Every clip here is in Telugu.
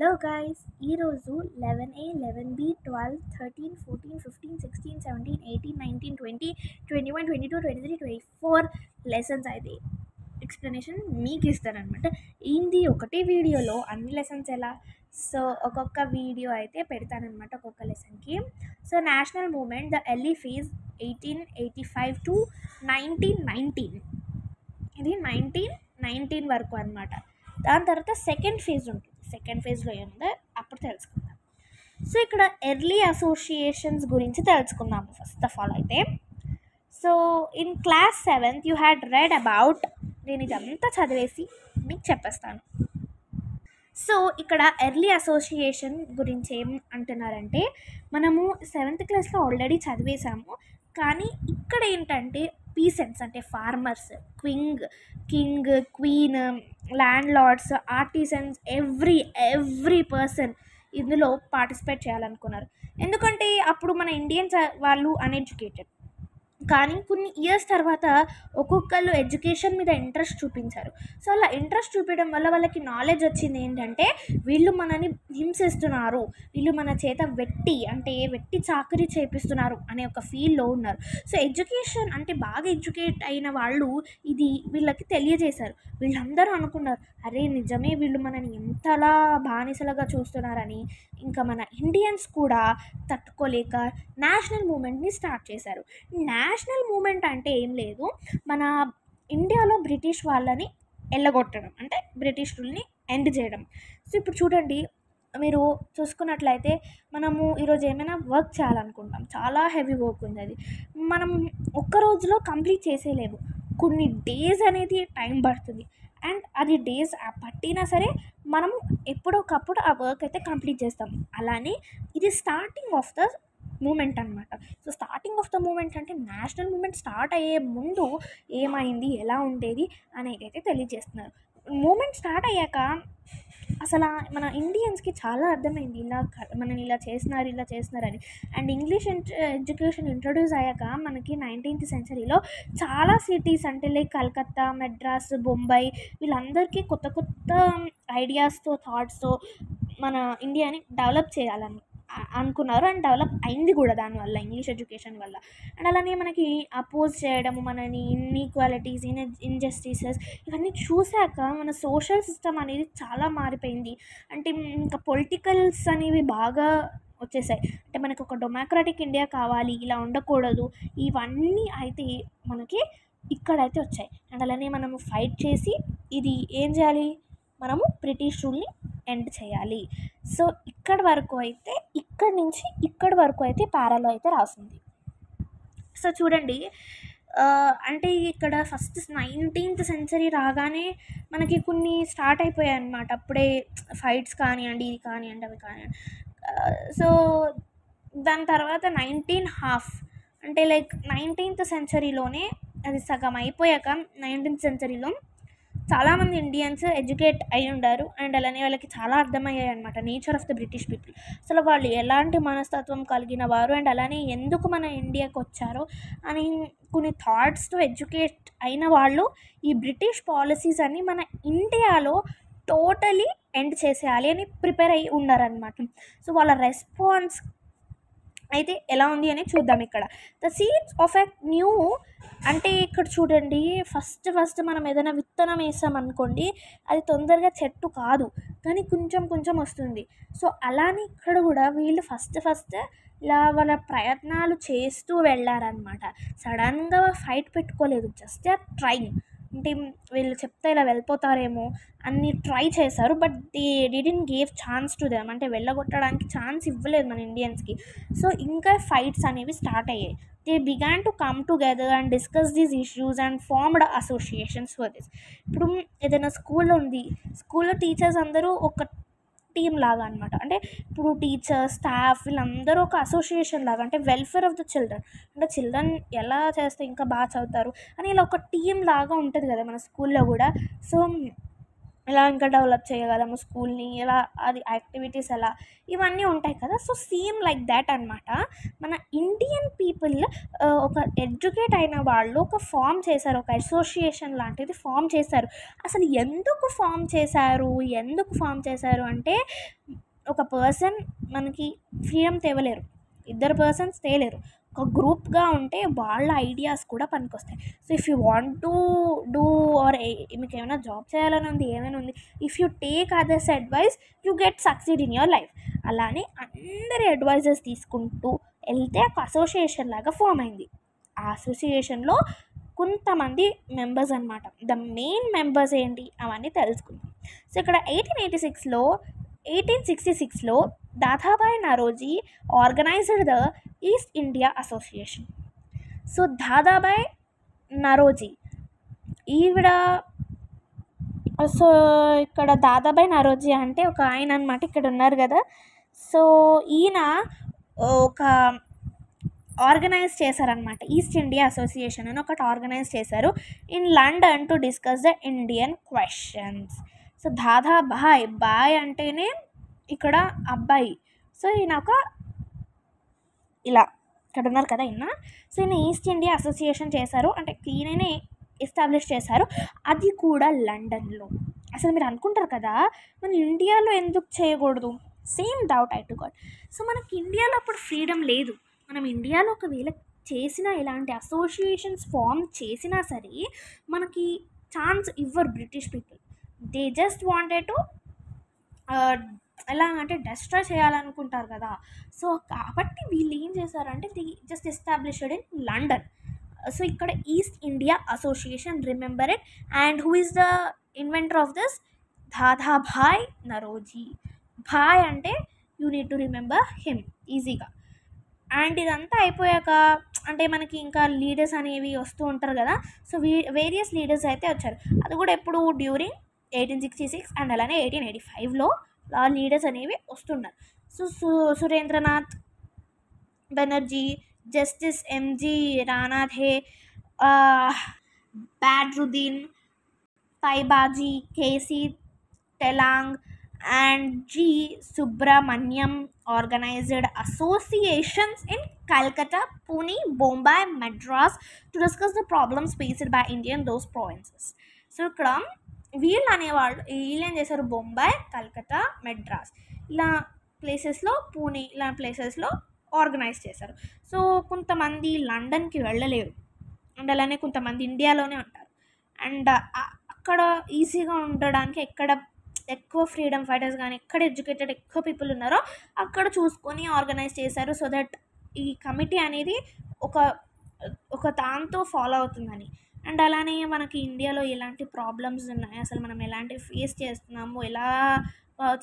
హలో గైస్ ఈరోజు 11A 11B 12 13 14 15 16 17 18 19 20 21 22 23 24 లెసన్స్ అయితే ఎక్స్ప్లెనేషన్ మీకు ఇస్తానమాట. ఏంది ఒకటే వీడియోలో అన్ని లెసన్స్ ఎలా? సో ఒక్కొక్క వీడియో అయితే పెడతానమాట ఒక్కొక్క లెసన్కి. So national movement the early phase 1885 to 1919, ఇది 1919 వరకు అనమాట. దాని తర్వాత సెకండ్ ఫేజ్ ఉంటుంది. సెకండ్ ఫేజ్లో ఏముందో అప్పుడు తెలుసుకుందాం. సో ఇక్కడ ఎర్లీ అసోసియేషన్స్ గురించి తెలుసుకుందాము ఫస్ట్ ఆఫ్ ఆల్ అయితే. So in class 7th you had read about, నేను ఇదంతా చదివేసి మీకు చెప్పేస్తాను. సో ఇక్కడ ఎర్లీ అసోసియేషన్ గురించి ఏం అంటున్నారంటే, మనము 7th క్లాస్లో ఆల్రెడీ చదివేశాము, కానీ ఇక్కడ ఏంటంటే పీసెంట్స్ అంటే farmers, king, queen, landlords, artisans, every person ఇందులో పార్టిసిపేట్ చేయాలనుకున్నారు. ఎందుకంటే అప్పుడు మన ఇండియన్స్ వాళ్ళు అన్ఎడ్యుకేటెడ్, కానీ కొన్ని ఇయర్స్ తర్వాత ఒక్కొక్కళ్ళు ఎడ్యుకేషన్ మీద ఇంట్రెస్ట్ చూపించారు. సో అలా ఇంట్రెస్ట్ చూపించడం వల్ల వాళ్ళకి నాలెడ్జ్ వచ్చింది ఏంటంటే, వీళ్ళు మనని హింసిస్తున్నారు, వీళ్ళు మన చేత వెట్టి చాకరీ చేపిస్తున్నారు అనే ఒక ఫీల్లో ఉన్నారు. సో ఎడ్యుకేషన్ అంటే బాగా ఎడ్యుకేట్ అయిన వాళ్ళు ఇది వీళ్ళకి తెలియజేశారు. వీళ్ళందరూ అనుకున్నారు, అరే నిజమే వీళ్ళు మనని ఎంతలా బానిసలుగా చూస్తున్నారని. ఇంకా మన ఇండియన్స్ కూడా తట్టుకోలేక నేషనల్ మూమెంట్ని స్టార్ట్ చేశారు. నేషనల్ మూమెంట్ అంటే ఏం లేదు, మన ఇండియాలో బ్రిటిష్ వాళ్ళని ఎల్లగొట్టడం, అంటే బ్రిటిష్ రూల్ని ఎండ్ చేయడం. సో ఇప్పుడు చూడండి, మీరు చూసుకున్నట్లయితే మనము ఈరోజు ఏమైనా వర్క్ చేయాలనుకుంటాం, చాలా హెవీ వర్క్ ఉంది, అది మనం ఒక్క రోజులో కంప్లీట్ చేసేయలేము, కొన్ని డేస్ అనేది టైం పడుతుంది. అండ్ అది డేస్ పట్టినా సరే మనం ఎప్పుడొకప్పుడు ఆ వర్క్ అయితే కంప్లీట్ చేస్తాం. అలానే ఇది స్టార్టింగ్ ఆఫ్ ద మూమెంట్ అనమాట. So starting of the moment అంటే నేషనల్ మూమెంట్ స్టార్ట్ అయ్యే ముందు ఏమైంది, ఎలా ఉండేది అనేది అయితే తెలియజేస్తున్నారు. మూమెంట్ స్టార్ట్ అయ్యాక అసలు మన ఇండియన్స్కి చాలా అర్థమైంది, మనని ఇలా చేస్తున్నారని. అండ్ ఇంగ్లీష్ ఎడ్యుకేషన్ ఇంట్రొడ్యూస్ అయ్యాక మనకి 19th సెంచరీలో చాలా సిటీస్ అంటే లైక్ కలకత్తా, మెడ్రాస్, బొంబాయి, వీళ్ళందరికీ కొత్త కొత్త ఐడియాస్తో, థాట్స్తో మన ఇండియాని డెవలప్ చేయాలని అనుకున్నారు. అండ్ డెవలప్ అయింది కూడా దానివల్ల, ఇంగ్లీష్ ఎడ్యుకేషన్ వల్ల. అండ్ అలానే మనకి అపోజ్ చేయడము, మనని ఇన్ఈక్వాలిటీస్, ఇంజస్టిసెస్ ఇవన్నీ చూశాక మన సోషల్ సిస్టమ్ అనేది చాలా మారిపోయింది. అంటే ఇంకా పొలిటికల్స్ అనేవి బాగా వచ్చేసాయి. అంటే మనకు ఒక డెమోక్రాటిక్ ఇండియా కావాలి, ఇలా ఉండకూడదు, ఇవన్నీ అయితే మనకి ఇక్కడైతే వచ్చాయి. అండ్ అలానే మనము ఫైట్ చేసి ఇది ఏం చేయాలి, మనము బ్రిటిష్ రూల్ని ఎండ్ చేయాలి. సో ఇక్కడి నుంచి ఇక్కడి వరకు అయితే పారాలో అయితే రాసింది. సో చూడండి, అంటే ఇక్కడ ఫస్ట్ 19th సెంచరీ రాగానే మనకి కొన్ని స్టార్ట్ అయిపోయాయి అన్నమాట. అప్పుడే ఫైట్స్ కానివ్వండి, ఇది కానివ్వండి, అవి కానివ్వండి. సో దాని తర్వాత 19 అంటే లైక్ 19th సెంచరీలోనే అది సగం అయిపోయాక 19th సెంచరీలో చాలామంది ఇండియన్స్ ఎడ్యుకేట్ అయి ఉండారు. అండ్ అలానే వాళ్ళకి చాలా అర్థమయ్యాయి అనమాట nature of the British people, అసలు వాళ్ళు ఎలాంటి మనస్తత్వం కలిగిన వారు, అండ్ అలానే ఎందుకు మన ఇండియాకి వచ్చారో అని కొన్ని థాట్స్తో ఎడ్యుకేట్ అయిన వాళ్ళు ఈ బ్రిటిష్ పాలసీస్ అన్ని మన ఇండియాలో టోటలీ ఎండ్ చేసేయాలి అని ప్రిపేర్ అయ్యి ఉన్నారనమాట. సో వాళ్ళ రెస్పాన్స్ అయితే ఎలా ఉంది అని చూద్దాం. ఇక్కడ the seeds of a new, అంటే ఇక్కడ చూడండి, ఫస్ట్ మనం ఏదైనా విత్తనం వేసామనుకోండి, అది తొందరగా చెట్టు కాదు, కానీ కొంచెం కొంచెం వస్తుంది. సో అలానే ఇక్కడ కూడా వీళ్ళు ఫస్ట్ ఇలా వాళ్ళ ప్రయత్నాలు చేస్తూ వెళ్ళారనమాట. సడన్గా ఫైట్ పెట్టుకోలేదు, జస్ట్ ట్రైంగ్. అంటే వీళ్ళు చెప్తే ఇలా వెళ్ళిపోతారేమో అన్ని ట్రై చేశారు, but they didn't gave chance to them, అంటే వెళ్ళగొట్టడానికి ఛాన్స్ ఇవ్వలేదు మన ఇండియన్స్కి. సో ఇంకా ఫైట్స్ అనేవి స్టార్ట్ అయ్యాయి. They began to come together and discuss these issues and formed associations for this. ఇప్పుడు ఏదైనా స్కూల్లో ఉంది, స్కూల్లో టీచర్స్ అందరూ ఒక టీమ్ లాగా అనమాట. అంటే ఇప్పుడు టీచర్స్, స్టాఫ్ వీళ్ళందరూ ఒక అసోసియేషన్ లాగా, అంటే వెల్ఫేర్ ఆఫ్ ద చిల్డ్రన్, అంటే చిల్డ్రన్ ఎలా చేస్తే ఇంకా బాగా చదువుతారు అని ఇలా ఒక టీం లాగా ఉంటుంది కదా మన స్కూల్లో కూడా. సో ఎలా ఇంకా డెవలప్ చేయగలము స్కూల్ని, ఎలా అది యాక్టివిటీస్ ఎలా, ఇవన్నీ ఉంటాయి కదా. సో సేమ్ లైక్ దాట్ అనమాట. మన ఇండియన్ పీపుల్ ఒక ఎడ్యుకేట్ అయిన వాళ్ళు ఒక ఫామ్ చేశారు, ఒక అసోసియేషన్ లాంటిది ఫామ్ చేశారు. అసలు ఎందుకు ఫామ్ చేశారు అంటే, ఒక పర్సన్ మనకి ఫ్రీడమ్ తేవలేరు, ఇద్దరు పర్సన్స్ తేలేరు, ఒక గ్రూప్గా ఉంటే వాళ్ళ ఐడియాస్ కూడా పనికొస్తాయి. So if you want to do or మీకు ఏమైనా జాబ్ చేయాలని ఉంది, ఏమైనా ఉంది, if you take others advice you get succeed in your life. అలానే అందరి అడ్వైజెస్ తీసుకుంటూ వెళ్తే ఒక అసోసియేషన్ లాగా ఫామ్ అయింది. ఆ అసోసియేషన్లో కొంతమంది మెంబర్స్ అనమాట. ద మెయిన్ మెంబర్స్ ఏంటి అవన్నీ తెలుసుకుందాం. సో ఇక్కడ 1866లో Dadabhai Naoroji organised the East India Association. So Dadabhai Naoroji ఈవిడ, సో ఇక్కడ దాదాబాయ్ నరోజీ అంటే ఒక ఆయన అనమాట, ఇక్కడ ఉన్నారు కదా. సో ఈయన ఒక ఆర్గనైజ్ చేశారనమాట, ఈస్ట్ ఇండియా అసోసియేషన్ అని ఒకటి ఆర్గనైజ్ చేశారు in London to discuss the Indian questions. So boy అంటేనే ఇక్కడ అబ్బాయి. సో ఈయన ఒక ఇలా ఇక్కడ ఉన్నారు కదా ఈయన. సో ఈయన ఈస్ట్ ఇండియా అసోసియేషన్ చేశారు, అంటే ఈయననే ఎస్టాబ్లిష్ చేశారు, అది కూడా లండన్లో. అసలు మీరు అనుకుంటారు కదా మన ఇండియాలో ఎందుకు చేయకూడదు, same doubt I to got. So మనకి ఇండియాలో అప్పుడు ఫ్రీడమ్ లేదు. మనం ఇండియాలో ఒకవేళ చేసిన ఇలాంటి అసోసియేషన్స్ ఫామ్ చేసినా సరే మనకి ఛాన్స్ ఇవ్వరు British people. They just wanted to ఎలా అంటే డెస్ట్రాయ్ చేయాలనుకుంటారు కదా. సో కాబట్టి వీళ్ళు ఏం చేశారంటే they just established in London. So ఇక్కడ East India Association, remember it. And who is the inventor of this? Dadabhai Naoroji. భాయ్ అంటే you need to remember him ఈజీగా. అండ్ ఇదంతా అయిపోయాక అంటే మనకి ఇంకా లీడర్స్ అనేవి వస్తూ ఉంటారు కదా. సో వేరియస్ లీడర్స్ అయితే వచ్చారు. అది కూడా ఎప్పుడు డ్యూరింగ్ 1866 అండ్ అలానే 1885లో లీడర్స్ అనేవి వస్తున్నారు. So Surendranath Banerjee, justice MG Ranade, Badruddin Tyabji, KC Telang and G. Subramaniam organized associations in Calcutta, Pune, Bombay, Madras to discuss the problems faced by India in those provinces. So ఇక్కడ వీళ్ళు ఏం చేశారు, బొంబాయి, కల్కత్తా, మెడ్రాస్ ఇలా ప్లేసెస్లో, పూణే ఇలా ప్లేసెస్లో ఆర్గనైజ్ చేశారు. సో కొంతమంది లండన్కి వెళ్ళలేరు, అండ్ అలానే కొంతమంది ఇండియాలోనే ఉంటారు. అండ్ అక్కడ ఈజీగా ఉండడానికి ఎక్కడ ఎక్కువ ఫ్రీడమ్ ఫైటర్స్ కానీ ఎక్కడ ఎడ్యుకేటెడ్ ఎక్కువ పీపుల్ ఉన్నారో అక్కడ చూసుకొని ఆర్గనైజ్ చేశారు. సో దట్ ఈ కమిటీ అనేది ఒక దాంతో ఫాలో అవుతుందని. అండ్ అలానే మనకి ఇండియాలో ఎలాంటి ప్రాబ్లమ్స్ ఉన్నాయి, అసలు మనం ఎలాంటి ఫేస్ చేస్తున్నాము, ఎలా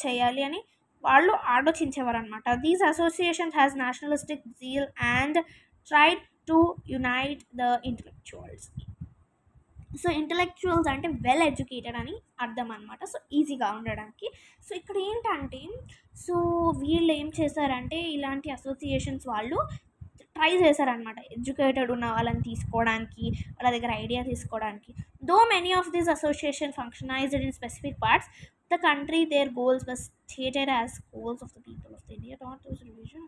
చేయాలి అని వాళ్ళు ఆలోచించేవారు అనమాట. These associations has nationalistic zeal and tried to unite the intellectuals. So intellectuals అంటే వెల్ ఎడ్యుకేటెడ్ అని అర్థం అనమాట, సో ఈజీగా ఉండడానికి. సో ఇక్కడ ఏంటంటే, సో వీళ్ళు ఏం చేశారంటే ఇలాంటి అసోసియేషన్స్ వాళ్ళు ట్రై చేశారనమాట ఎడ్యుకేటెడ్ ఉన్న వాళ్ళని తీసుకోవడానికి, వాళ్ళ దగ్గర ఐడియా తీసుకోవడానికి. Though many of these association functionised in specific parts the country, their goals were stated as goals of the people of the India not those religion.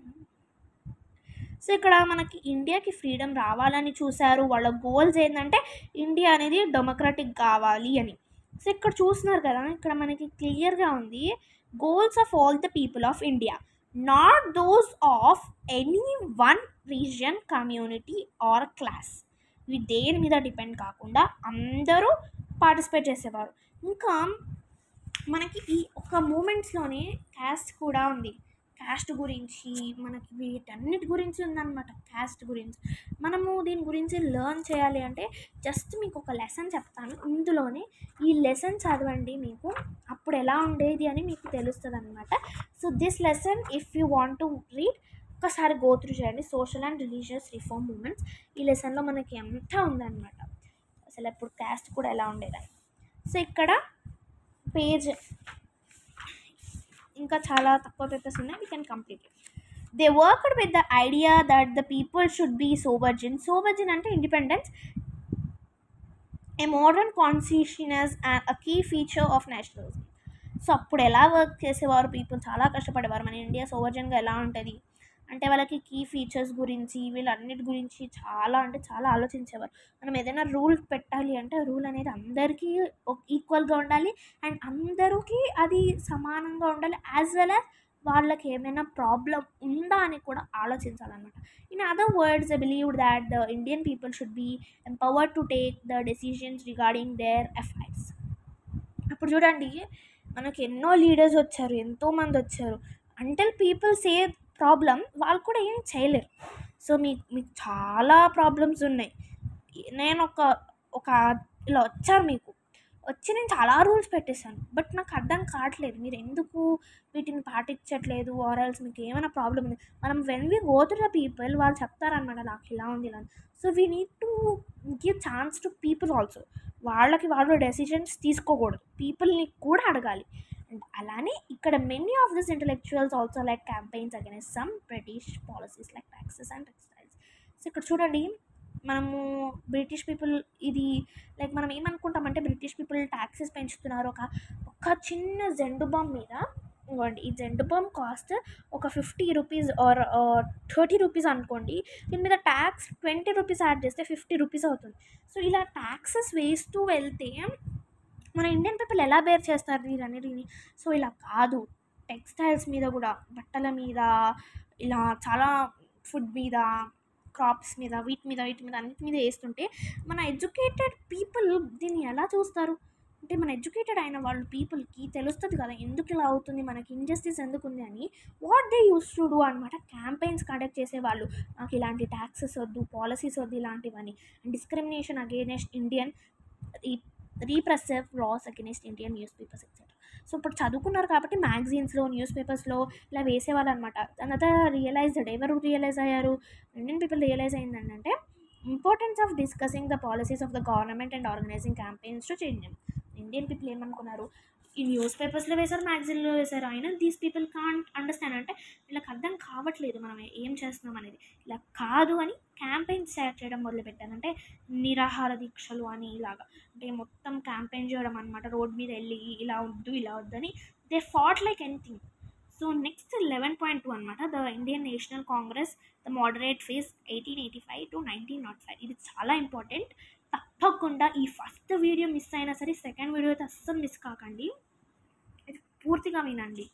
So ఇక్కడ మనకి ఇండియాకి ఫ్రీడమ్ రావాలని చూశారు. వాళ్ళ గోల్స్ ఏంటంటే ఇండియా అనేది డెమోక్రటిక్ కావాలి అని. సో ఇక్కడ చూస్తున్నారు కదా, ఇక్కడ మనకి క్లియర్గా ఉంది, goals of all the people of India, not those of any one region, community or class. ఇవి దేని మీద డిపెండ్ కాకుండా అందరూ పార్టిసిపేట్ చేసేవారు. ఇంకా మనకి ఈ ఒక్క మూమెంట్స్లోనే క్యాస్ట్ కూడా ఉంది. క్యాస్ట్ గురించి మనకి వీటన్నిటి గురించి ఉందన్నమాట. క్యాస్ట్ గురించి మనము దీని గురించి లెర్న్ చేయాలి అంటే జస్ట్ మీకు ఒక లెసన్ చెప్తాను, ఇందులోనే ఈ లెసన్ చదవండి, మీకు అప్పుడు ఎలా ఉండేది అని మీకు తెలుస్తుంది అనమాట. So this lesson if you want to read ఒకసారి గో త్రూ చేయండి, social and religious reform moments. ఈ లెసన్లో మనకి ఎంత ఉందన్నమాట, అసలు అప్పుడు క్యాస్ట్ కూడా ఎలా ఉండేదని. సో ఇక్కడ పేజ్ ఇంకా చాలా తక్కువ పేపర్స్ ఉన్నాయి, we can complete it. They worked with the idea that the people should be sovereign. Sovereign అంటే independence. A modern constitution a key feature of nationalism. So అప్పుడు ఎలా వర్క్ చేసేవారు పీపుల్, చాలా కష్టపడేవారు. మన ఇండియా సోవర్జన్గా ఎలా ఉంటుంది అంటే వాళ్ళకి కీ ఫీచర్స్ గురించి వీళ్ళన్నిటి గురించి చాలా అంటే చాలా ఆలోచించేవారు. మనం ఏదైనా రూల్ పెట్టాలి అంటే రూల్ అనేది అందరికీ ఈక్వల్గా ఉండాలి అండ్ అందరికీ అది సమానంగా ఉండాలి, యాజ్ వెల్ యాజ్ వాళ్ళకి ఏమైనా ప్రాబ్లం ఉందా అని కూడా ఆలోచించాలన్నమాట. In other words I believe that the Indian people should be empowered to take the decisions regarding their affairs. అప్పుడు చూడండి మనకి ఎన్నో లీడర్స్ వచ్చారు, ఎంతోమంది వచ్చారు. అంటిల్ పీపుల్ సే ప్రాబ్లం వాళ్ళు కూడా ఏం చేయలేరు. సో మీకు చాలా ప్రాబ్లమ్స్ ఉన్నాయి. నేను ఒక ఇలా వచ్చారు మీకు వచ్చి నేను చాలా రూల్స్ పెట్టేశాను, బట్ నాకు అర్థం కావట్లేదు మీరు ఎందుకు వీటిని పాటించట్లేదు, ఆర్ఎల్స్ మీకు ఏమైనా ప్రాబ్లం ఉంది. మనం when we go to the people వాళ్ళు చెప్తారనమాట నాకు ఇలా ఉంది ఇలా. So we need to give chance to people also. వాళ్ళకి వాళ్ళు డెసిషన్స్ తీసుకోకూడదు, పీపుల్ని కూడా అడగాలి. అండ్ అలానే ఇక్కడ many of this intellectuals also like campaigns against some British policies like taxes and textiles. So ఇక్కడ చూడండి మనము బ్రిటిష్ పీపుల్ ఇది లైక్ మనం ఏమనుకుంటామంటే బ్రిటిష్ పీపుల్ ట్యాక్సెస్ పెంచుతున్నారు. ఒక చిన్న జెండు బామ్ మీద ఇవ్వండి, ఈ జెండు బామ్ కాస్ట్ ఒక 50 రూపీస్ ఆర్ 30 రూపీస్ అనుకోండి, దీని మీద ట్యాక్స్ 20 రూపీస్ యాడ్ చేస్తే 50 రూపీస్ అవుతుంది. సో ఇలా ట్యాక్సెస్ వేస్తూ వెళ్తే మన ఇండియన్ పీపుల్ ఎలా బేర్ చేస్తారు వీరన్నిటిని. సో ఇలా కాదు, టెక్స్టైల్స్ మీద కూడా, బట్టల మీద, ఇలా చాలా ఫుడ్ మీద, క్రాప్స్ మీద, వీటి మీద అన్నిటి మీద వేస్తుంటే మన ఎడ్యుకేటెడ్ పీపుల్ దీన్ని ఎలా చూస్తారు అంటే మన ఎడ్యుకేటెడ్ అయిన వాళ్ళు పీపుల్కి తెలుస్తుంది కదా ఎందుకు ఇలా అవుతుంది, మనకి ఇంజస్టిస్ ఎందుకు ఉంది అని. What they use to do అనమాట, క్యాంపెయిన్స్ కండక్ట్ చేసేవాళ్ళు. నాకు ఇలాంటి ట్యాక్సెస్ వద్దు, పాలసీస్ వద్దు, ఇలాంటివని. Discrimination against Indian, repressive laws against Indian newspapers etcetera. So ఇప్పుడు చదువుకున్నారు కాబట్టి మ్యాగజైన్స్లో, న్యూస్ పేపర్స్లో ఇలా వేసేవాళ్ళు అనమాట. తర్వాత రియలైజ్డ్, ఎవరు రియలైజ్ అయ్యారు, ఇండియన్ పీపుల్ రియలైజ్ అయిందంటే importance of discussing the policies of the government and organising campaigns to change them. Indian people ఏమనుకున్నారు, ఈ న్యూస్ పేపర్స్లో వేశారు, మ్యాగజైన్లో వేశారు, అయినా దీస్ పీపుల్ కాంట్ అండర్స్టాండ్ అంటే వీళ్ళకి అర్థం కావట్లేదు మనం ఏం చేస్తున్నాం అనేది. ఇలా కాదు అని క్యాంపెయిన్ స్టార్ట్ చేయడం మొదలుపెట్టాను. అంటే నిరాహార దీక్షలు అని ఇలాగా, అంటే మొత్తం క్యాంపెయిన్ చేయడం అనమాట, రోడ్ మీద వెళ్ళి ఇలా వద్దు ఇలా వద్దని. They fat like anything. So next 11.2 అనమాట, the Indian national Congress the moderate phase 1885 to 1905. ఇది చాలా ఇంపార్టెంట్. తప్పకుండా ఈ ఫస్ట్ వీడియో మిస్ అయినా సరే సెకండ్ వీడియో అయితే అస్సలు మిస్ కాకండి, ఇది పూర్తిగా వినండి.